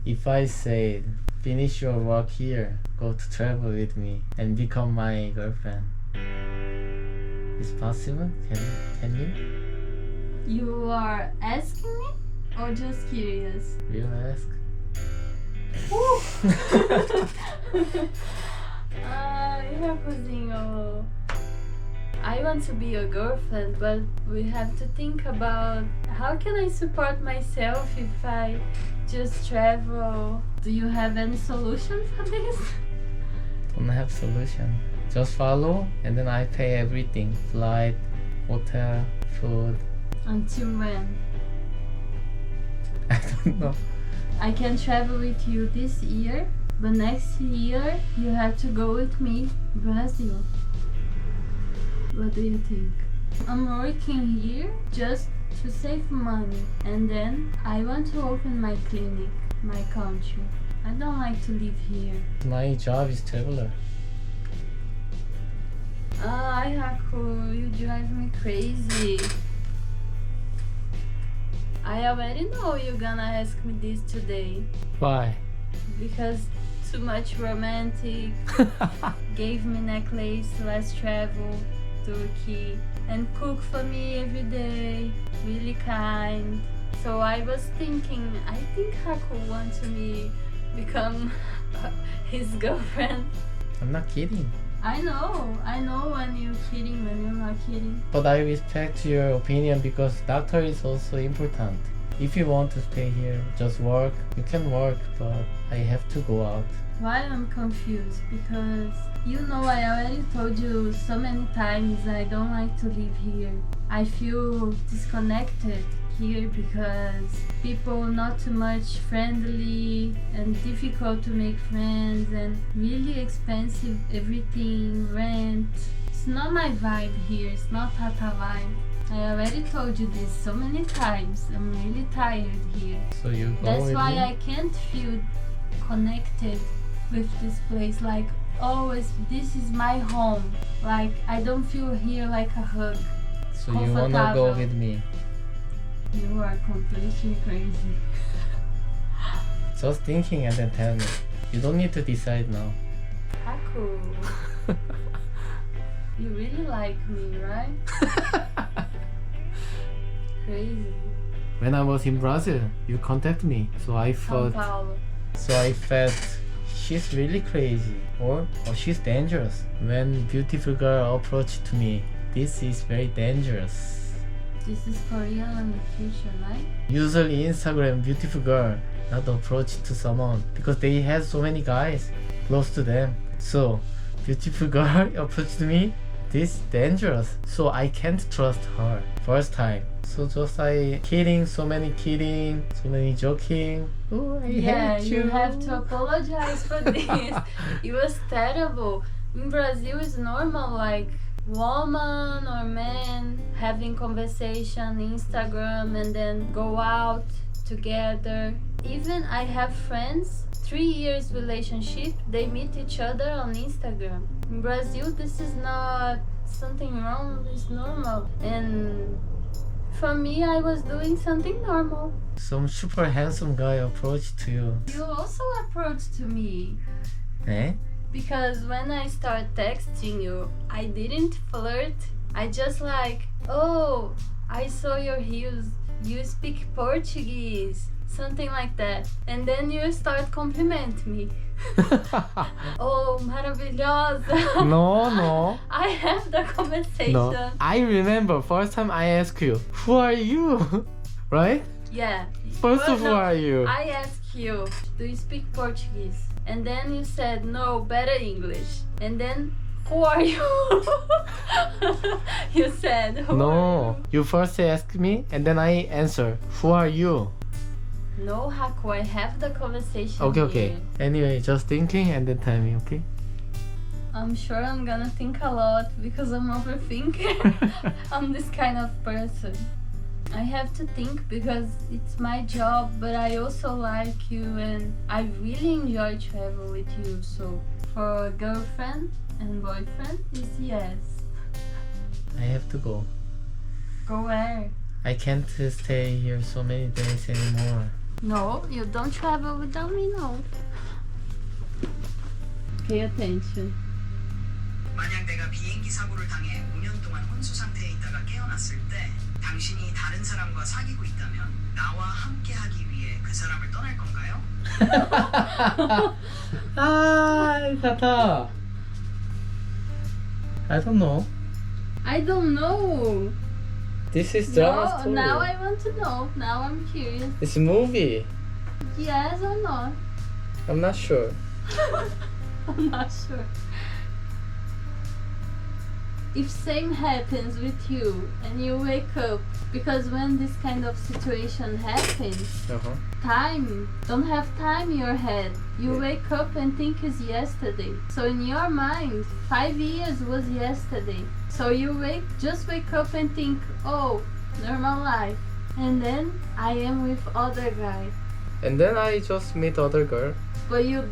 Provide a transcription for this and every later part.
If I say, finish your work here, go to travel with me, and become my girlfriend, it's possible? Can you? You are asking me or just curious? You ask? Minha cozinha. I want to be your girlfriend, but we have to think about how can I support myself if I just travel. Do you have any solution for this? Don't have solution. Just follow, and then I pay everything. Flight, hotel, food. Until when? I don't know. I can travel with you this year, but next year you have to go with me to Brazil. What do you think? I'm working here just to save money, and then I want to open my clinic, my country. I don't like to live here. My job is traveler. Ai, Haku, you drive me crazy. I already know you're gonna ask me this today. Why? Because too much romantic. Gave me necklace, let's travel, Turkey, and cook for me every day. Really kind. So I was thinking, I think Haku wants me become his girlfriend. I'm not kidding. I know when you're kidding, when you're not kidding. But I respect your opinion because doctor is also important. If you want to stay here, just work. You can work, but I have to go out. Why I'm confused? Because you know I already told you so many times I don't like to live here. I feel disconnected here because people not too much friendly and difficult to make friends and really expensive everything, rent. It's not my vibe here, it's not Tata vibe. I already told you this so many times. I'm really tired here. So you go That's with why me? I can't feel connected with this place. Like always, this is my home. Like I don't feel here like a hug. So you wanna go with me? You are completely crazy. Just thinking and then tell me. You don't need to decide now. Haku, you really like me, right? Crazy. When I was in Brazil, you contacted me. So I São thought Paulo. she's really crazy or she's dangerous. When beautiful girl approached to me, this is very dangerous. This is Korean in the future, right? Usually Instagram beautiful girl not approach to someone because they have so many guys close to them. So beautiful girl approached me, this dangerous. So I can't trust her first time. So just I kidding, so many joking. Oh, I Yeah, hate you have to apologize for this. It was terrible. In Brazil, it's normal, like woman or man having conversation Instagram and then go out together. Even I have friends, 3 years relationship, they meet each other on Instagram. In Brazil, this is not something wrong, it's normal. And for me, I was doing something normal. Some super handsome guy approached to you. You also approached to me. Eh? Because when I start texting you, I didn't flirt. I just like, oh, I saw your heels. You speak Portuguese. Something like that. And then you start compliment me. Oh, maravilhosa. No. I have the conversation. No. I remember first time I asked you, who are you? Right? Yeah. First But of who no, are you? I asked you, do you speak Portuguese? And then you said, no, better English. And then, who are you? You said, who are No. You first asked me and then I answer, who are you? you? No, Haku, I have the conversation Okay. here. Anyway, just thinking and then tell me, okay? I'm sure I'm gonna think a lot because I'm overthinker. I'm this kind of person. I have to think because it's my job, but I also like you and I really enjoy travel with you. So for a girlfriend and boyfriend is yes. I have to go. Go where? I can't stay here so many days anymore. No, you don't travel without me, no. Pay attention. 만약 내가 비행기 사고를 당해 5년 동안 혼수 상태에 있다가 깨어났을 때 당신이 다른 사람과 사귀고 있다면 나와 함께하기 위해 그 사람을 떠날 건가요? 아, 타타. I don't know. I don't know. This is drama No, story. now I want to know. Now I'm curious. It's a movie. Yes or not? I'm not sure. I'm not sure. If same happens with you and you wake up, because when this kind of situation happens, time don't have time in your head. You wake up and think it's yesterday. So in your mind, 5 years was yesterday. So you just wake up and think, oh, normal life. And then I am with other guy. And then I just meet other girl. But you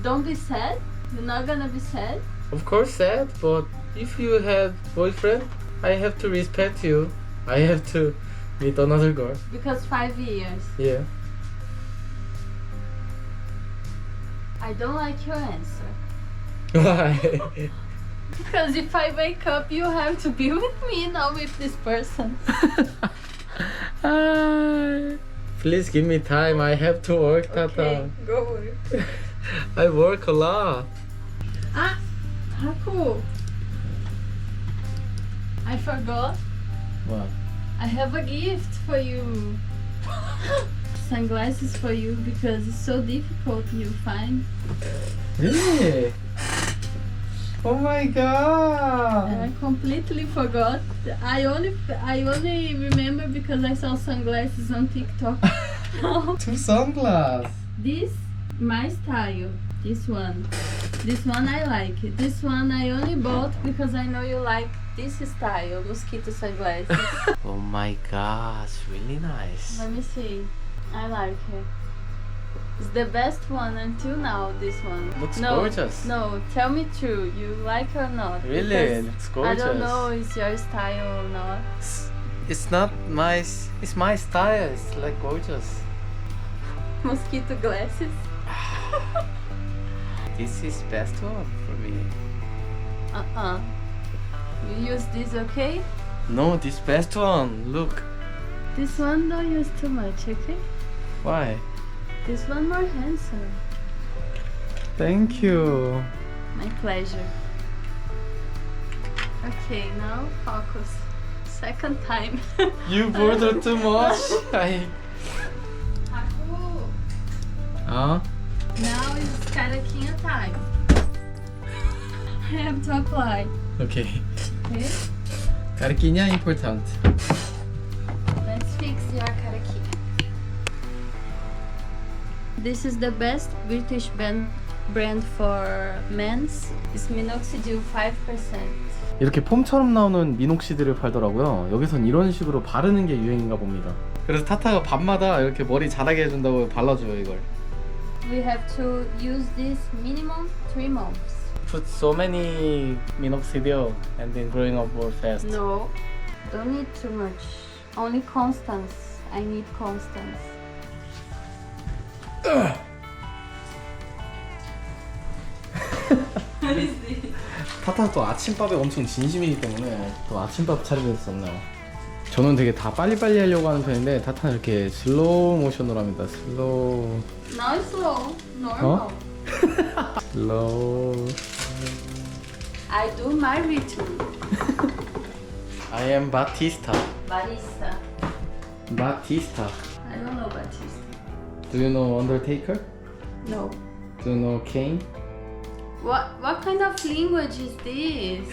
don't be sad. You're not gonna be sad. Of course sad, but if you had boyfriend, I have to respect you. I have to meet another girl. Because 5 years. Yeah. I don't like your answer. Why? Because if I wake up, you have to be with me, not with this person. Please give me time. I have to work, Tata. go work. I work a lot. Ah, Haku. I forgot. What? I have a gift for you. Sunglasses for you because it's so difficult you find. Really? Oh my And god! I completely forgot. I only remember because I saw sunglasses on TikTok. Two sunglasses. This my style. This one I like. This one I only bought because I know you like this style, mosquito sunglasses. Oh my gosh, really nice. Let me see. I like it. It's the best one until now. This one. Looks no, gorgeous. No, tell me true. You like or not? Really? Because It's I gorgeous. don't know it's your style or not. It's not my. It's my style. It's like gorgeous. Mosquito glasses. This is best one for me. You use this, okay? No, this best one. Look. This one don't use too much, okay? Why? This one more handsome. Thank you. My pleasure. Okay, now focus. Second time. You border too much. I. Haku. Huh? Now is caraquinha time. I have to apply. Okay. Okay? Caraquinha important. Let's fix your caraquinha. This is the best British brand for men's. It's minoxidil 5%. 이렇게 폼처럼 나오는 미녹시드를 팔더라고요. 여기선 이런 식으로 바르는 게 유행인가 봅니다. 그래서 타타가 밤마다 이렇게 머리 자라게 해준다고 발라줘요 이걸. We have to use this minimum 3 months. Put so many minoxidil and then growing up more fast. No, don't need too much. Only constance. I need constance. What is this? 타타가 또 아침밥에 엄청 진심이기 때문에 또 아침밥 차리고 있었나요? 저는 되게 다 빨리빨리 하려고 하는 편인데 타타는 이렇게 슬로우 모션으로 합니다. 슬로우. Now it's slow, normal. 슬로우. I do my ritual. I am Batista. Barista. Batista. I don't know Batista. Do you know Undertaker? No. Do you know Kane? What kind of language is this?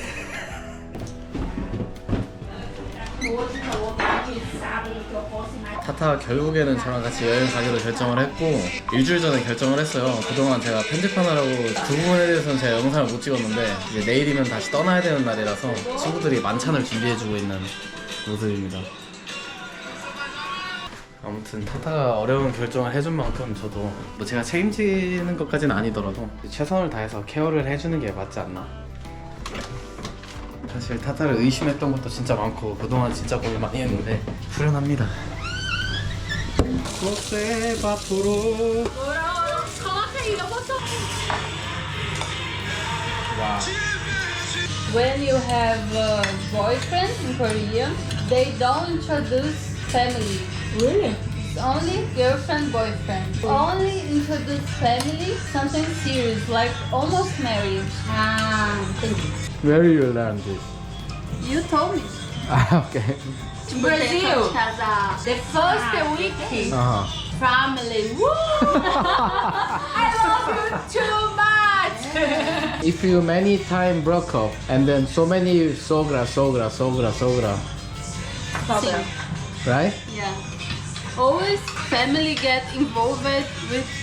타타가 결국에는 저랑 같이 여행 가기로 결정을 했고 일주일 전에 결정을 했어요. 그동안 제가 편집하느라고 그 부분에 대해서는 제가 영상을 못 찍었는데 이제 내일이면 다시 떠나야 되는 날이라서 친구들이 만찬을 준비해주고 있는 모습입니다. 아무튼 타타가 어려운 결정을 해준 만큼 저도 뭐 제가 책임지는 것까지는 아니더라도 최선을 다해서 케어를 해주는 게 맞지 않나. 사실 타타를 의심했던 것도 진짜 많고 그동안 진짜 고민 많이 했는데 후련합니다. Você vaporou. Wow. When you have a boyfriend in Korea, they don't introduce family. Really? It's only girlfriend, boyfriend. Only introduce family, something serious, like almost marriage. Thank you. Where you learn this? You told me. Okay. Brazil. The first week. Uh-huh. Family. Woo! I love you too much. If you many time broke up and then so many sogra, Problem. right? Yeah. Always family get involved with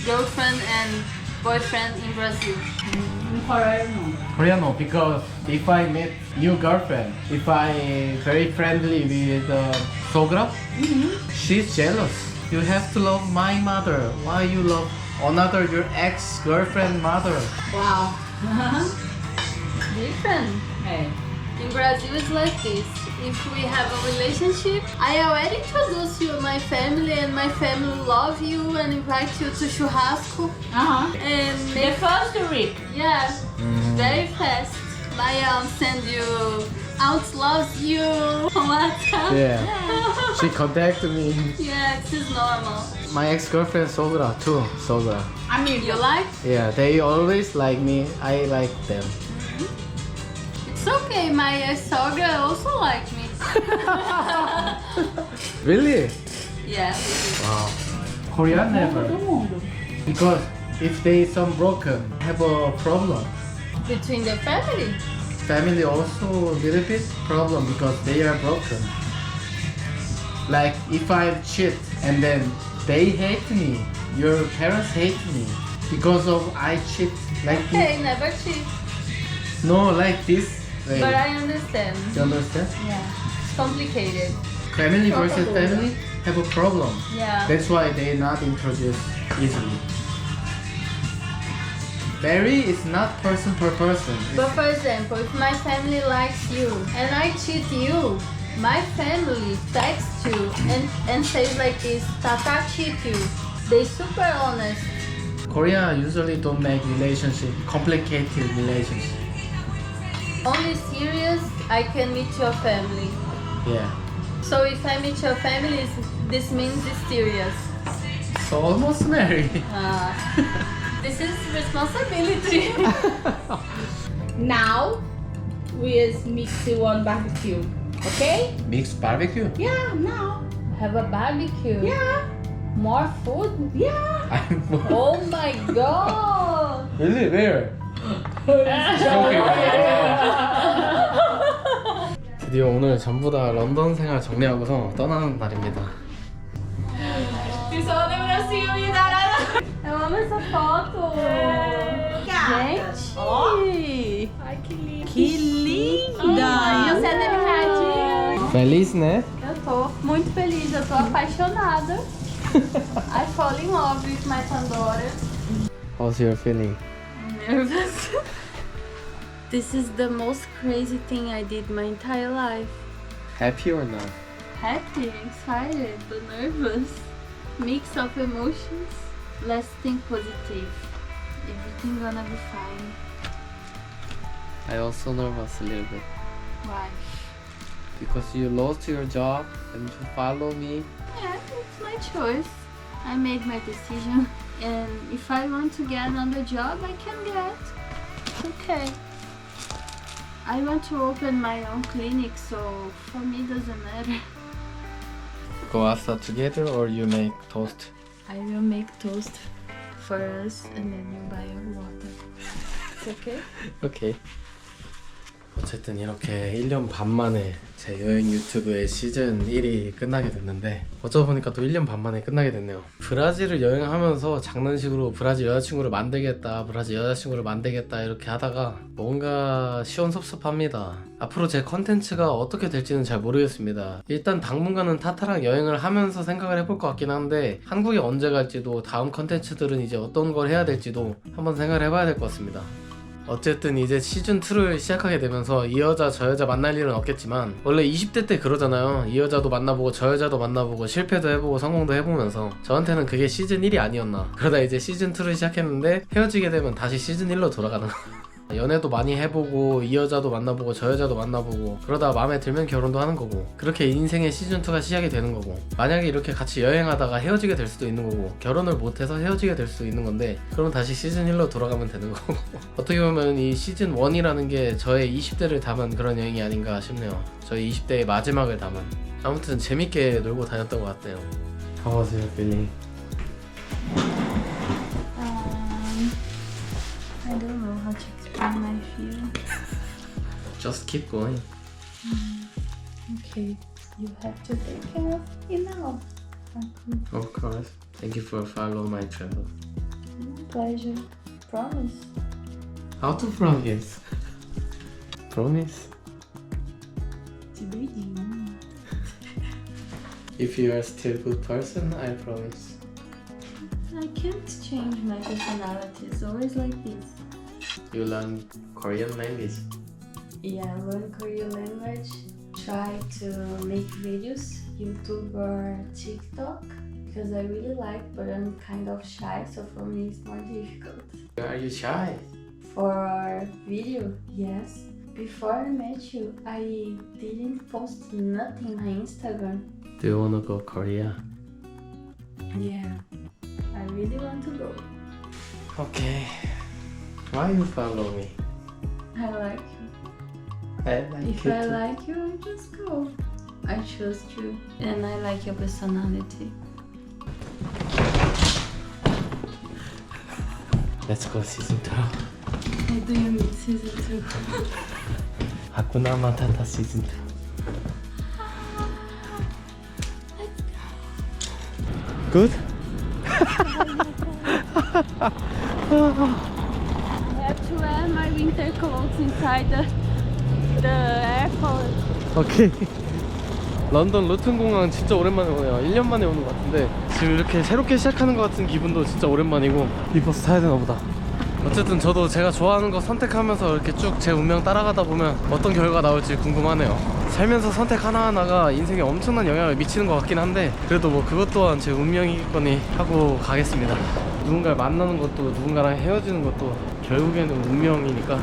girlfriend and boyfriend in Brazil. Korea no, because if I meet new girlfriend, if I very friendly with sogra, she's jealous. You have to love my mother. Why you love another your ex-girlfriend mother? Wow. Different. Hey. In Brazil it's like this. If we have a relationship, I already introduce you my family and my family love you and invite you to churrasco and The make, first week. yeah, very fast. My aunt send you, aunt loves you on WhatsApp. Yeah. She contacted me. Yeah, this is normal. My ex-girlfriend sogra too. Sogra. Amigo. You like? Yeah, they always like me. I like them. It's okay, my sogra also like me. Really? Yeah. Wow. Korea never. Because if they some broken, have a problem. Between the family. Family also a little bit problem because they are broken. Like if I cheat and then they hate me, your parents hate me because of I cheat like this. Okay, never cheat. No, like this way. But I understand. You understand? Yeah. It's complicated. Family versus family have a problem. Yeah. That's why they not introduce easily. Marry is not person per person. But for example, if my family likes you and I cheat you, my family texts you and says like this, Tata cheat you. They super honest. Korea usually don't make relationship complicated relationship. Only serious, I can meet your family. Yeah. So if I meet your family, this means it's serious. So almost married. This is responsibility. Now we mix one barbecue. Okay? Mixed barbecue? Yeah, now. Have a barbecue. Yeah. More food? Yeah. I'm Oh my god! really where? 드디어 오늘 전부 다 런던 생활 정리하고서 떠나는 날입니다. Pessoal do Brasil e da Arara. Eu amo essa foto! Gente! Ai, que lindo. Que linda! E você é delicadinho! Feliz, né? Eu tô muito feliz, eu tô apaixonada. I fall in love with my Pandora. How's your feeling? Nervous. This is the most crazy thing I did my entire life. Happy or not? Happy, excited, but nervous. Mix of emotions. Let's think positive. Everything gonna be fine. I also nervous a little bit Why? because you lost your job and you follow me. Yeah, it's my choice. I made my decision. And if I want to get another job, I can get. It's okay. I want to open my own clinic, so for me it doesn't matter. Go outside together or you make toast? I will make toast for us and then you buy your water. It's okay? 오케이. 어쨌든 이렇게 1년 반 만에 제 여행 유튜브의 시즌 1이 끝나게 됐는데 어쩌다 보니까 또 1년 반 만에 끝나게 됐네요. 브라질을 여행하면서 장난식으로 브라질 여자친구를 만들겠다 이렇게 하다가 뭔가 시원섭섭합니다. 앞으로 제 컨텐츠가 어떻게 될지는 잘 모르겠습니다. 일단 당분간은 타타랑 여행을 하면서 생각을 해볼 것 같긴 한데 한국에 언제 갈지도 다음 컨텐츠들은 이제 어떤 걸 해야 될지도 한번 생각을 해봐야 될 것 같습니다. 어쨌든 이제 시즌2를 시작하게 되면서 이 여자 저 여자 만날 일은 없겠지만 원래 20대 때 그러잖아요. 이 여자도 만나보고 저 여자도 만나보고 실패도 해보고 성공도 해보면서 저한테는 그게 시즌1이 아니었나. 그러다 이제 시즌2를 시작했는데 헤어지게 되면 다시 시즌1로 돌아가는 거예요. 연애도 많이 해보고 이 여자도 만나보고 저 여자도 만나보고 그러다 마음에 들면 결혼도 하는 거고 그렇게 인생의 시즌2가 시작이 되는 거고 만약에 이렇게 같이 여행하다가 헤어지게 될 수도 있는 거고 결혼을 못해서 헤어지게 될 수도 있는 건데 그럼 다시 시즌1로 돌아가면 되는 거고 어떻게 보면 이 시즌1이라는 게 저의 20대를 담은 그런 여행이 아닌가 싶네요. 저의 20대의 마지막을 담은. 아무튼 재밌게 놀고 다녔던 것 같네요. How was your feeling? I don't know how to explain my feeling. Just keep going. Okay, you have to take care of me now. Of course. Thank you for following my travel. Pleasure. Promise. How to promise? Promise? If you are still a good person, I promise. I can't change my personality. It's always like this. You learn Korean language. Yeah, learn Korean language. Try to make videos, YouTube or TikTok. Because I really like, but I'm kind of shy, so for me it's more difficult. Are you shy? For video, yes. Before I met you, I didn't post nothing on my Instagram. Do you wanna go Korea? Yeah, I really want to go. Okay. Why you follow me? I like you. I like If I like you, I just go. I trust you, and I like your personality. Let's go season 2. How do you meet season 2? 하쿠나 마타타 season 2. Good? I have to wear my winter clothes inside the airport. 오케이. 런던 루튼 공항 진짜 오랜만에 오네요. 1년 만에 오는 것 같은데 지금 이렇게 새롭게 시작하는 것 같은 기분도 진짜 오랜만이고 이 버스 타야 되나 보다. 어쨌든 저도 제가 좋아하는 거 선택하면서 이렇게 쭉 제 운명 따라가다 보면 어떤 결과가 나올지 궁금하네요. 살면서 선택 하나하나가 인생에 엄청난 영향을 미치는 것 같긴 한데 그래도 뭐 그것 또한 제 운명이겠거니 하고 가겠습니다. 누군가를 만나는 것도 누군가랑 헤어지는 것도 결국에는 운명이니까